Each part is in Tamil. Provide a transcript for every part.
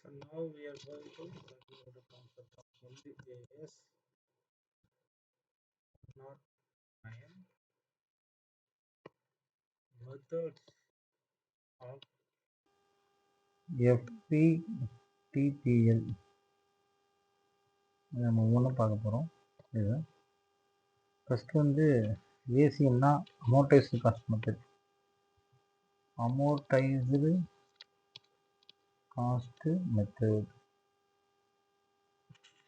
Now we are going to continue the concept of MDAS, not IM, methods of FPTPL நம்ம ஒவ்வொன்றும் பார்க்க போகிறோம். இது ஃபஸ்ட்டு வந்து ஏசிஎம்னா amortised cost method. Amortised cost method.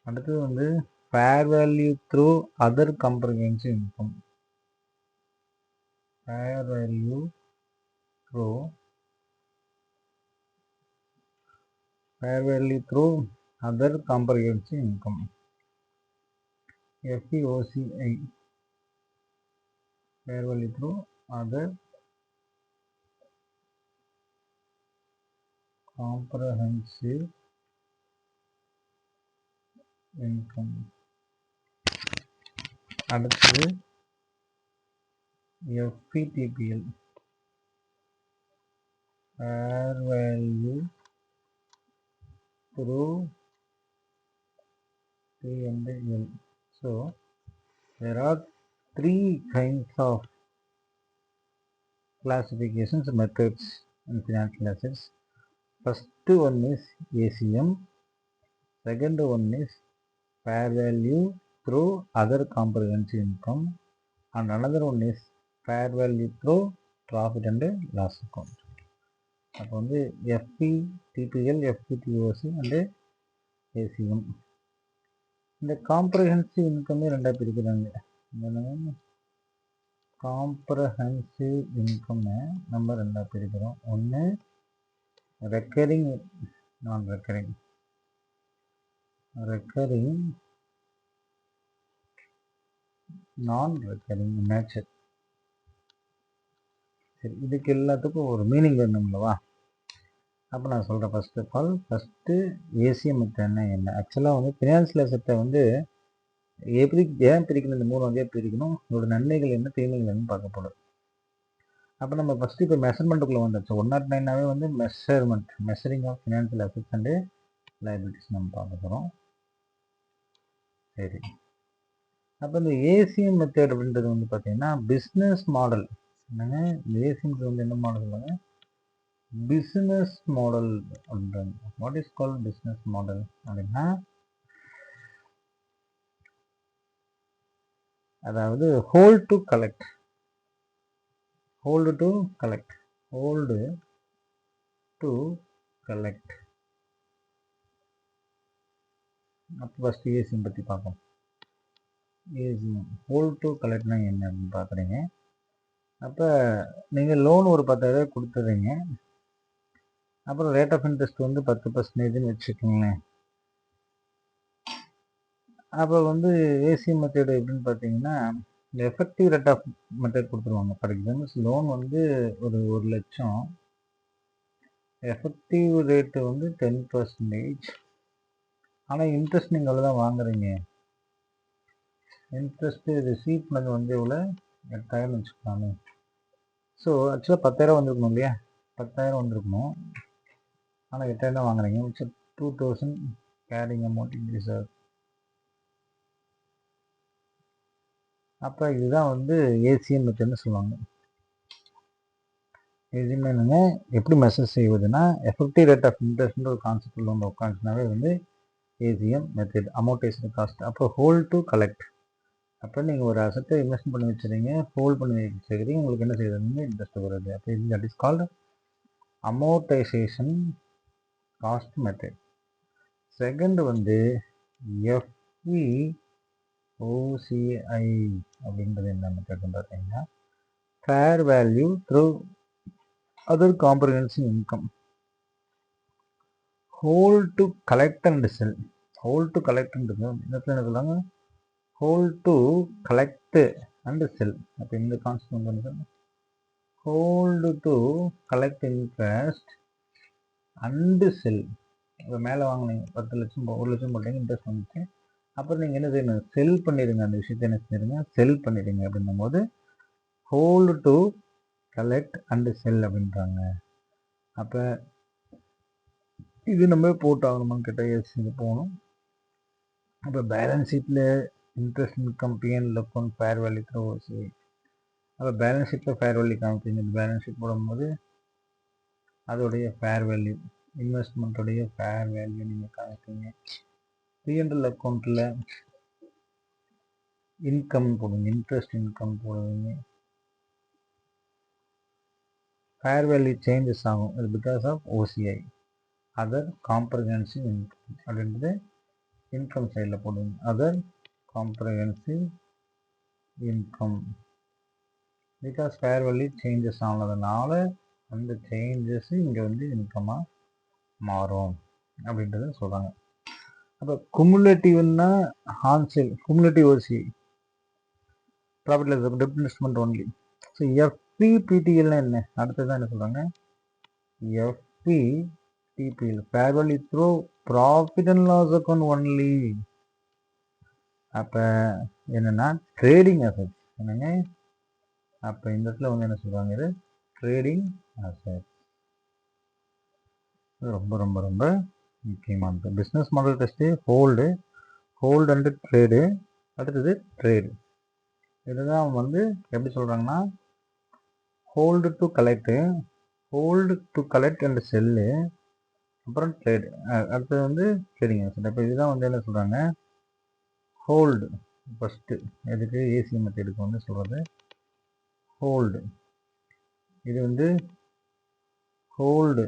அடுத்தது வந்து fair value through other comprehensive income. Fair value through other comprehensive income. FVOCI, fair value through other comprehensive income. அடுத்தது FPTPL, fair value through P&L. So there are three kinds of classifications methods in financial assets. First one is ACM, second one is fair value through other comprehensive income, and another one is fair value through profit and loss account. அப்போ வந்து FPTPL, FPTOC அண்டு ACM. இந்த காம்ப்ரஹென்சிவ் இன்கமே ரெண்டாக பிரிக்கிறாங்க. காம்ப்ரஹென்சிவ் இன்கம்மை நம்ம ரெண்டாக பிரிக்கிறோம். ஒன்று recurring, non recurring. Recurring, non recurring nature. சரி, இதுக்கு எல்லாத்துக்கும் ஒரு மீனிங் வேணும்லவா? அப்போ நான் சொல்கிறேன். First of all, first ACM மெத்தட்னா என்ன? ஆக்சுவலாக வந்து ஃபினான்ஷியல் அசெட்டை வந்து எப்படி ஏன் பிரிக்கணும், இந்த மூணு வகையாக பிரிக்கணும், இதோட நன்மைகள் என்ன, தீமைகள் என்னன்னு பார்க்க போகிறோம். அப்போ நம்ம ஃபஸ்ட்டு இப்போ மெஷர்மெண்ட்டுக்குள்ளே வந்துடுச்சு. 109 வந்து measuring of financial assets and liabilities நம்ம பார்க்க போகிறோம். சரி, அப்போ இந்த ஏசிஎம் மெத்தட் அப்படின்றது வந்து பார்த்தீங்கன்னா பிஸ்னஸ் மாடல். என்னங்க ஏசிஎம்க்கு வந்து என்ன மாடல் சொல்லுவாங்க? பிஸ்னஸ் மாடல் அப்படின்றாங்க. What is called business model அப்படின்னா, அதாவது ஹோல்ட் டு கலெக்ட். அப்போ ஃபஸ்ட்டு ஏசிஎம் பற்றி பார்ப்போம். ஏசிஎம் ஹோல்ட் டு கலெக்ட்னா என்ன அப்படின்னு பார்க்குறீங்க. அப்போ நீங்கள் லோன் ஒரு 10,000 கொடுத்துட்றீங்க. அப்புறம் ரேட் ஆஃப் இன்ட்ரெஸ்ட் வந்து 10% வச்சுக்கோங்களேன். அப்போ வந்து ஏசிஎம் மெத்தட் எப்படின்னு பார்த்தீங்கன்னா, எஃபெக்டிவ் ரேட் ஆஃப் மெத்தட் கொடுத்துருவாங்க. ஃபார் எக்ஸாம்பிள் லோன் வந்து ஒரு 1,00,000, எஃபெக்டிவ் ரேட்டு வந்து 10%. ஆனால் இன்ட்ரெஸ்ட் நீங்கள் அவ்வளோ தான் வாங்குறீங்க. இன்ட்ரெஸ்ட்டு ரிசீவ் பண்ணது வந்து எவ்வளோ? 8,000 வச்சுக்கலாமே. ஸோ ஆக்சுவலாக 10,000 வந்துருக்கணும் இல்லையா? 10,000 வந்துருக்கணும். ஆனால் 8,000 தான் வாங்குறீங்க. விச் 2,000 கேரிங் அமௌண்ட் இன்க்ரீஸ் ஆகுது. அப்போ இதுதான் வந்து ஏசிஎம் மெத்தட்னு சொல்லுவாங்க. ஏசிஎம் என்னங்க, எப்படி மெஷர் செய்வதுன்னா, எஃபெக்டிவ் ரேட் ஆஃப் இன்ட்ரெஸ்ட்ன்ற ஒரு கான்செப்ட் உள்ள வந்து உட்காந்துச்சுனாவே வந்து ஏசிஎம் மெத்தட், அமோர்டைஸ்டு காஸ்ட். அப்போ ஹோல்ட் டு கலெக்ட். அப்போ நீங்கள் ஒரு அசட்டை இன்வெஸ்ட் பண்ணி வச்சுருங்க, ஹோல்ட் பண்ணி வச்சுக்கிறீங்க, உங்களுக்கு என்ன செய்யறதுன்னு இன்ட்ரெஸ்ட் வருது. அப்போ இது that is called amortisation cost method. Second வந்து FVOCI அப்படின்றது என்ன மெத்தட்னு பார்த்தீங்கன்னா, fair value through other comprehensive income. Hold to collect and sell. Hold to கலெக்ட்ன்றது என்ன சொல்லுவாங்க? Hold to collect and sell. அப்போ இந்த கான்செப்ட் வந்து hold to collect interest and sell. இப்போ மேலே வாங்கினீங்க 10,00,000, 1,00,000 போட்டீங்க, இன்ட்ரெஸ்ட் வந்துச்சு. அப்புறம் நீங்கள் என்ன செய்யணும்? செல் பண்ணிடுங்க. அந்த விஷயத்தை என்ன செஞ்சிடுங்க? செல் பண்ணிடுங்க. அப்படின்னும் போது ஹோல்டு டு கலெக்ட் அண்டு செல் அப்படின்றாங்க. அப்போ இது நம்ம போட்டாகணுமான்னு கேட்டால் எஸ் இது போகணும். அப்போ பேலன்ஸ் ஷீட்டில் interest income PNL account fair value through OCI. அப்போ பேலன்ஸ் ஷீட்டில் ஃபேர் வேல்யூ காமிப்பீங்க. பேலன்ஸ் ஷீட் போடும்போது அதோடைய ஃபேர் வேல்யூ இன்வெஸ்ட்மெண்ட்டோடைய ஃபேர் வேல்யூ நீங்கள் காமிப்பீங்க. பிஎன்எல் அக்கௌண்ட்டில் இன்கம் போடுவீங்க, இன்ட்ரெஸ்ட் இன்கம் போடுவீங்க. ஃபேர் வேல்யூ சேஞ்சஸ் ஆகும், இது because of OCI other comprehensive income அப்படின்றது இன்கம் சைடில் போடுவீங்க. Other comprehensive income because fair value changes ஆனதுனால அந்த சேஞ்சஸ் இங்கே வந்து இன்கமாக மாறும் அப்படின்றத சொல்கிறாங்க. அப்போ குமுலேட்டிவ்னா ஹான்செல் குமுலேட்டிவ் ஓசிஐ ப்ராஃபிட் லெஸ் டெப்ட் இன்வெஸ்ட்மெண்ட் ஒன்லி. ஸோ எஃபிபிடிஎல்னா என்ன, அடுத்ததான் என்ன சொல்கிறாங்க, FTPL fair value through profit and loss account only. அப்போ என்னென்னா ட்ரேடிங் அசெட்ஸ் என்னங்க. அப்போ இந்த இடத்துல வந்து என்ன சொல்கிறாங்க, இது ட்ரேடிங் அசெட்ஸ். ரொம்ப ரொம்ப ரொம்ப முக்கியமானது. Business model test hold and trade. அடுத்தது ட்ரேடு. இதுதான் வந்து எப்படி சொல்கிறாங்கன்னா hold to collect and cell, அப்புறம் ட்ரேடு, அடுத்தது வந்து ட்ரேடிங் அசெட். அப்போ இதுதான் வந்து என்ன சொல்கிறாங்க ஹோல்டு ஃபஸ்ட்டு. எதுக்கு ஏசி மெத்தடுக்கு வந்து சொல்கிறது ஹோல்டு. இது வந்து ஹோல்டு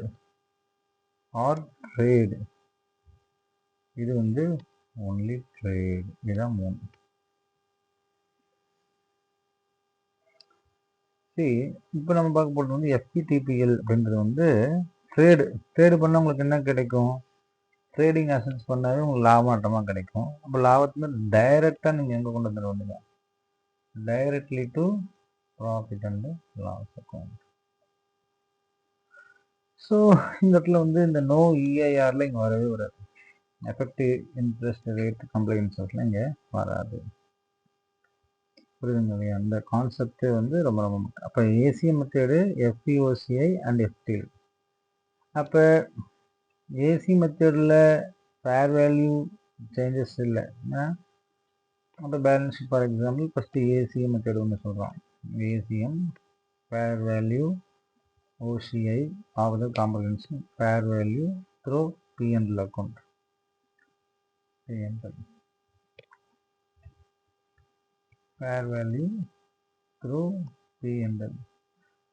ஆர் ட்ரேடு. இது வந்து ஒன்லி ட்ரேடு. இதுதான் 3. சரி, இப்போ நம்ம பார்க்க போகிறது வந்து எஃபிடிபிஎல் அப்படின்றது வந்து ட்ரேடு பண்ணால் உங்களுக்கு என்ன கிடைக்கும், ட்ரேடிங் அசெட்ஸ் பண்ணாவே உங்களுக்கு லாபமாட்டமாக கிடைக்கும். அப்போ லாபத்துல டைரெக்டாக நீங்கள் எங்கே கொண்டு வந்துட வேண்டியது, directly to profit and loss account. So இந்த இடத்துல வந்து இந்த நோ இஐஆரில் இங்கே வரவே வராது. எஃபெக்டிவ் இன்ட்ரெஸ்ட் ரேட் கம்ப்ளைண்ட்ஸ்லாம் இங்கே வராது. புரியுதுங்க, அந்த கான்செப்டே வந்து ரொம்ப ரொம்ப முக்கியம். அப்போ ACM method, FVOCI and FTL. அப்போ ஏசி மெத்தடில் ஃபேர் வேல்யூ சேஞ்சஸ் இல்லை. அப்போ balance sheet for example first ACM method ஒன்று சொல்கிறோம். ACM fair value OCI of the comprehensive fair value through PNL account. Fair value through PNL.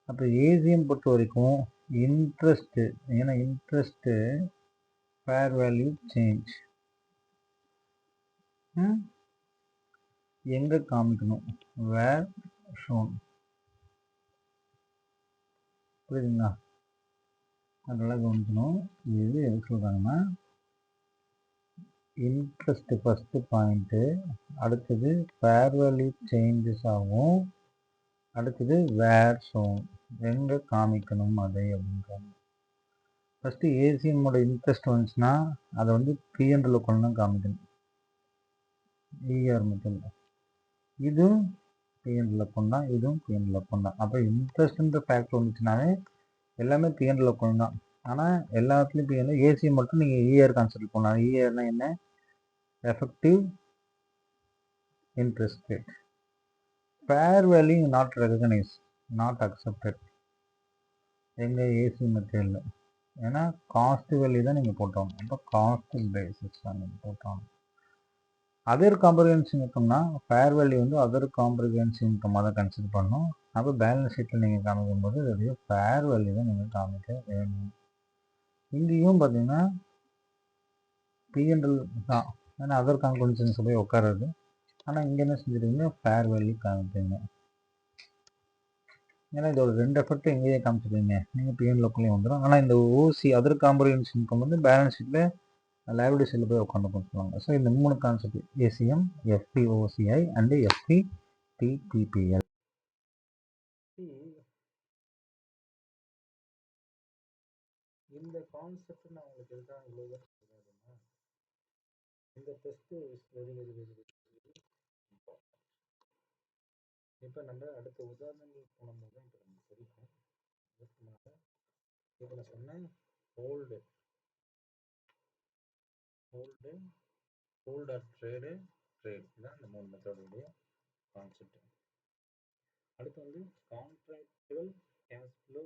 அப்போ ஏசிஎம் பொறுத்த வரைக்கும் இன்ட்ரெஸ்ட்டு, ஏன்னா இன்ட்ரெஸ்ட்டு ஃபேர் வேல்யூ சேஞ்ச் எங்கே காமிக்கணும், வேர் ஷோன். புரியுதுங்களா, அதெல்லாம் கவனிக்கணும். இது எது சொல்கிறாங்கன்னா இன்ட்ரெஸ்ட் ஃபஸ்ட்டு பாயிண்ட்டு, அடுத்தது ஃபேர் வேல்யூ சேஞ்சஸ் ஆகும், அடுத்தது வேர் ஷோன் எங்கே காமிக்கணும் அதை அப்படின்றாங்க. ஃபஸ்ட்டு ஏசிஎம்மோட இன்ட்ரெஸ்ட் வந்துச்சுன்னா அதை வந்து பிஎன்எல் கொண்டு தான் காமிக்கணும், இஆர் மட்டும். இதுவும் பிஎன்எல் அக்கௌண்ட் தான், இதுவும் பிஎன்எல் அக்கௌண்ட் தான். அப்போ இன்ட்ரெஸ்ட்ன்ற ஃபேக்டர் வந்துச்சுனாவே எல்லாமே பிஎன்எல் அக்கௌண்ட் தான். ஆனால் எல்லாத்துலேயும் பிஎன்எல், ஏசிஎம் மட்டும் நீங்கள் இஆர் கான்செப்ட் பண்ணலாம். இஆர்னா என்ன, effective interest rate. Fair value not recognise, not accepted எங்கள் ஏசி மெத்தேடில். ஏன்னா காஸ்ட் வேல்யூ தான் நீங்கள் போட்டோம். அப்போ காஸ்ட் பேசிஸ் தான் நீங்கள் போட்டோம். அதர் காம்ப்ரஹென்சிவ் இன்கம்னா ஃபேர் வேல்யூ வந்து அதர் காம்ப்ரஹென்சிவ் இன்கமாக தான் கன்சிடர் பண்ணணும். அப்போ பேலன்ஸ் ஷீட்டில் நீங்கள் காமிக்கும் போது அதோடைய ஃபேர் வேல்யூ தான் நீங்கள் காமிக்க வேணும். இங்கேயும் பார்த்தீங்கன்னா பிஎன்எல் தான், ஏன்னா அதர் காம்ப்ரஹென்சிவ் போய் உட்காராது. ஆனால் இங்கே என்ன செஞ்சுருக்கீங்க, ஃபேர் வேல்யூ காமிப்பீங்க. ஏன்னா இதோட 2 எஃபெக்ட் எங்கேயே காமிச்சிருக்கீங்க, நீங்கள் பிஎன் லோக்கல்லையும் வந்துடும். ஆனால் இந்த ஓசி அதர் காம்ப்ரஹென்சிவ் இன்கம் வந்து பேலன்ஸ் ஷீட்டில் லைபிலிட்டி சைடில் போய் உட்காந்து சொல்லுவாங்க. ஸோ இந்த 3 கான்செப்ட் ஏசிஎம், எஃபிஓசிஐ அண்டு எஃபிடிபிஎல். இந்த கான்செப்ட் நான் உங்களுக்கு எதுக்காக இவ்வளோ சொல்றேன்னா, இந்த test is very very very very important. இப்போ நம்ம அடுத்த உதாரணங்கள் போனோம் தான் இப்போ நமக்கு தெரியும். இப்போ நான் சொன்னேன் hold hold, hold R trade, trade. இதான் இந்த 3 மெத்தடோடைய கான்செப்ட். அடுத்து வந்து கான்ட்ராக்சுவல் கேஷ் ஃப்ளோ